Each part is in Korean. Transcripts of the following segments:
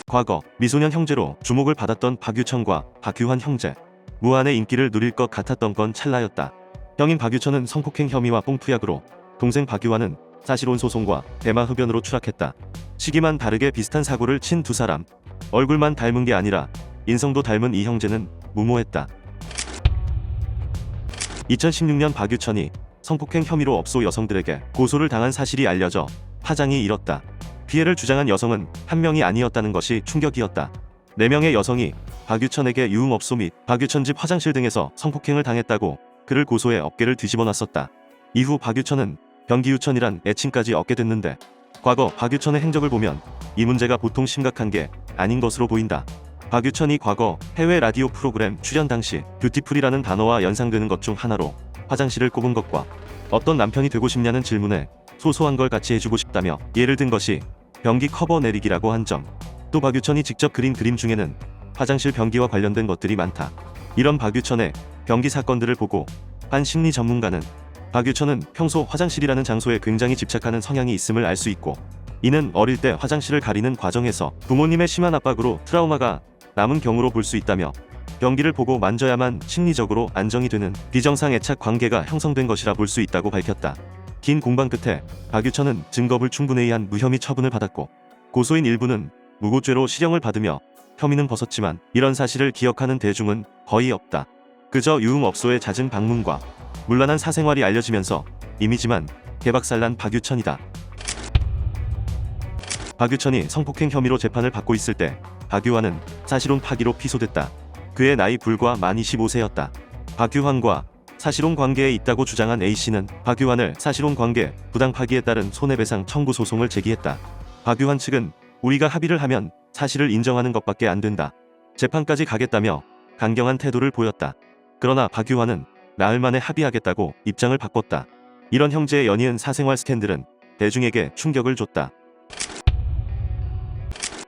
과거 미소년 형제로 주목을 받았던 박유천과 박규환 형제. 무한의 인기를 누릴 것 같았던 건 찰나였다. 형인 박유천은 성폭행 혐의와 뽕투약으로, 동생 박규환은 사실혼 소송과 대마 흡연으로 추락했다. 시기만 다르게 비슷한 사고를 친 두 사람. 얼굴만 닮은 게 아니라 인성도 닮은 이 형제는 무모했다. 2016년 박유천이 성폭행 혐의로 업소 여성들에게 고소를 당한 사실이 알려져 파장이 일었다. 피해를 주장한 여성은 한 명이 아니었다는 것이 충격이었다. 4명의 여성이 박유천에게 유흥업소 및 박유천 집 화장실 등에서 성폭행을 당했다고 그를 고소해 어깨를 뒤집어 놨었다. 이후 박유천은 변기유천이란 애칭까지 얻게 됐는데, 과거 박유천의 행적을 보면 이 문제가 보통 심각한 게 아닌 것으로 보인다. 박유천이 과거 해외 라디오 프로그램 출연 당시 뷰티풀이라는 단어와 연상되는 것 중 하나로 화장실을 꼽은 것과 어떤 남편이 되고 싶냐는 질문에 소소한 걸 같이 해주고 싶다며 예를 든 것이 변기 커버 내리기라고 한 점. 또 박유천이 직접 그린 그림 중에는 화장실 변기와 관련된 것들이 많다. 이런 박유천의 변기 사건들을 보고 한 심리 전문가는 박유천은 평소 화장실이라는 장소에 굉장히 집착하는 성향이 있음을 알 수 있고, 이는 어릴 때 화장실을 가리는 과정에서 부모님의 심한 압박으로 트라우마가 남은 경우로 볼 수 있다며, 변기를 보고 만져야만 심리적으로 안정이 되는 비정상 애착 관계가 형성된 것이라 볼 수 있다고 밝혔다. 긴 공방 끝에 박유천은 증거불충분에 무혐의 처분을 받았고, 고소인 일부는 무고죄로 실형을 받으며 혐의는 벗었지만 이런 사실을 기억하는 대중은 거의 없다. 그저 유흥업소의 잦은 방문과 문란한 사생활이 알려지면서 이미지만 개박살난 박유천이다. 박유천이 성폭행 혐의로 재판을 받고 있을 때 박규환은 사실혼 파기로 피소됐다. 그의 나이 불과 만 25세였다. 박규환과 사실혼 관계에 있다고 주장한 A씨는 박규환을 사실혼 관계 부당 파기에 따른 손해배상 청구 소송을 제기했다. 박규환 측은 우리가 합의를 하면 사실을 인정하는 것밖에 안 된다. 재판까지 가겠다며 강경한 태도를 보였다. 그러나 박규환은 나흘 만에 합의하겠다고 입장을 바꿨다. 이런 형제의 연이은 사생활 스캔들은 대중에게 충격을 줬다.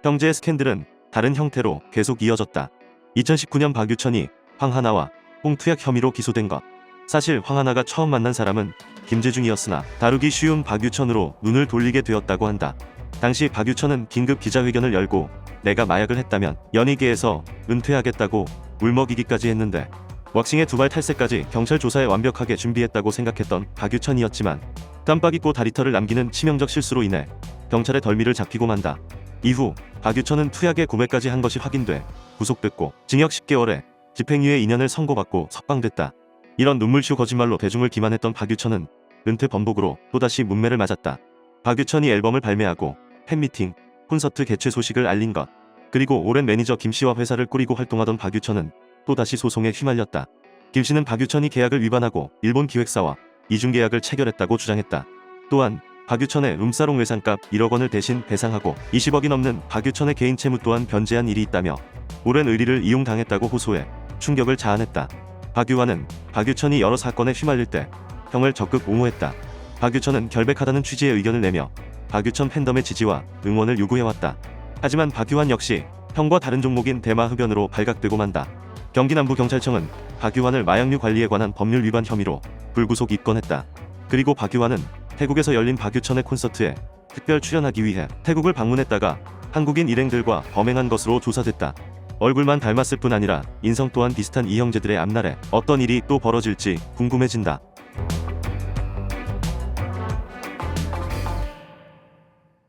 형제의 스캔들은 다른 형태로 계속 이어졌다. 2019년 박유천이 황하나와 뽕투약 혐의로 기소된 것. 사실 황하나가 처음 만난 사람은 김재중이었으나 다루기 쉬운 박유천으로 눈을 돌리게 되었다고 한다. 당시 박유천은 긴급 기자회견을 열고 내가 마약을 했다면 연예계에서 은퇴하겠다고 울먹이기까지 했는데, 왁싱에 두발 탈세까지 경찰 조사에 완벽하게 준비했다고 생각했던 박유천이었지만 깜빡 잊고 다리털을 남기는 치명적 실수로 인해 경찰의 덜미를 잡히고 만다. 이후 박유천은 투약의 구매까지 한 것이 확인돼 구속됐고 징역 10개월에 집행유예 2년을 선고받고 석방됐다. 이런 눈물쇼 거짓말로 대중을 기만했던 박유천은 은퇴 번복으로 또다시 문매를 맞았다. 박유천이 앨범을 발매하고 팬미팅, 콘서트 개최 소식을 알린 것, 그리고 오랜 매니저 김씨와 회사를 꾸리고 활동하던 박유천은 또다시 소송에 휘말렸다. 김씨는 박유천이 계약을 위반하고 일본 기획사와 이중계약을 체결했다고 주장했다. 또한 박유천의 룸사롱 외상값 1억 원을 대신 배상하고 20억이 넘는 박유천의 개인 채무 또한 변제한 일이 있다며 오랜 의리를 이용당했다고 호소해 충격을 자아냈다. 박규환은 박유천이 여러 사건에 휘말릴 때 형을 적극 옹호했다. 박유천은 결백하다는 취지의 의견을 내며 박유천 팬덤의 지지와 응원을 요구해왔다. 하지만 박규환 역시 형과 다른 종목인 대마 흡연으로 발각되고 만다. 경기남부경찰청은 박규환을 마약류 관리에 관한 법률 위반 혐의로 불구속 입건했다. 그리고 박규환은 태국에서 열린 박유천의 콘서트에 특별 출연하기 위해 태국을 방문했다가 한국인 일행들과 범행한 것으로 조사됐다. 얼굴만 닮았을 뿐 아니라 인성 또한 비슷한 이 형제들의 앞날에 어떤 일이 또 벌어질지 궁금해진다.